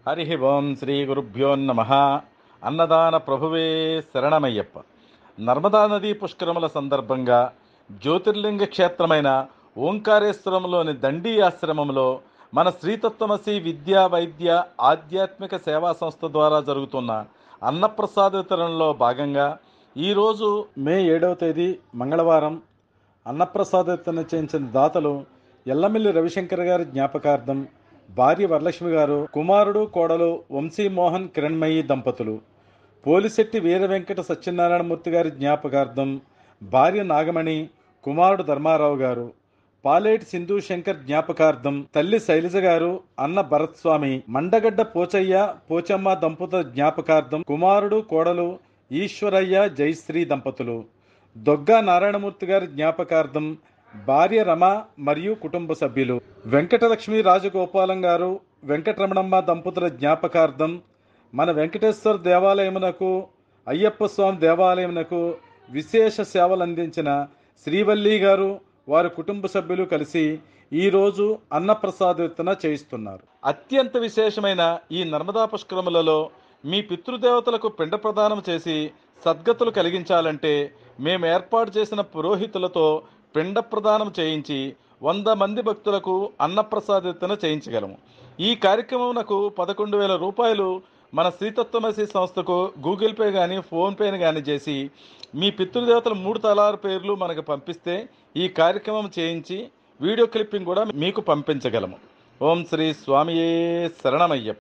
హరి ఓం శ్రీ గురుభ్యో నమ. అన్నదాన ప్రభువే శరణమయ్యప్ప. నర్మదా నదీ పుష్కరముల సందర్భంగా జ్యోతిర్లింగ క్షేత్రమైన ఓంకారేశ్వరంలోని దండీ ఆశ్రమంలో మన శ్రీతత్వమసి విద్యా వైద్య ఆధ్యాత్మిక సేవా సంస్థ ద్వారా జరుగుతున్న అన్నప్రసాద వితరణలో భాగంగా ఈరోజు మే 7వ తేదీ మంగళవారం అన్నప్రసాద వితరణ చేయించిన దాతలు ఎల్లమిల్లి రవిశంకర్ గారి జ్ఞాపకార్థం, భార్య వరలక్ష్మి గారు, కుమారుడు కోడలు వంశీమోహన్ కిరణ్మయి దంపతులు, పోలిశెట్టి వీర వెంకట సత్యనారాయణమూర్తి గారి జ్ఞాపకార్థం, భార్య నాగమణి, కుమారుడు ధర్మారావు గారు, పాలేటి సింధు శంకర్ జ్ఞాపకార్థం తల్లి శైలజ గారు, అన్న భరత్ స్వామి, మండగడ్డ పోచయ్య పోచమ్మ దంపతుల జ్ఞాపకార్థం కుమారుడు కోడలు ఈశ్వరయ్య జయశ్రీ దంపతులు, దొగ్గా నారాయణమూర్తి గారి జ్ఞాపకార్థం భార్య రమ మరియు కుటుంబ సభ్యులు, వెంకటలక్ష్మి రాజగోపాలం గారు వెంకటరమణమ్మ దంపతుల జ్ఞాపకార్థం మన వెంకటేశ్వర దేవాలయమునకు అయ్యప్ప స్వామి దేవాలయమునకు విశేష సేవలు అందించిన శ్రీవల్లి గారు వారి కుటుంబ సభ్యులు కలిసి ఈరోజు అన్నప్రసాద వితరణ చేయిస్తున్నారు. అత్యంత విశేషమైన ఈ నర్మదా పుష్కరములలో మీ పితృదేవతలకు పిండ ప్రదానం చేసి సద్గతులు కలిగించాలంటే మేము ఏర్పాటు చేసిన పురోహితులతో పిండ ప్రదానం చేయించి 100 మంది భక్తులకు అన్నప్రసాద వితరణ చేయించగలము. ఈ కార్యక్రమంకు 11,000 రూపాయలు మన శ్రీతత్వమసి సంస్థకు గూగుల్ పే కానీ ఫోన్పేని కానీ చేసి మీ పితృదేవతల 3 తలాల పేర్లు మనకు పంపిస్తే ఈ కార్యక్రమం చేయించి వీడియో క్లిప్పింగ్ కూడా మీకు పంపించగలము. ఓం శ్రీ స్వామియే శరణమయ్యప్ప.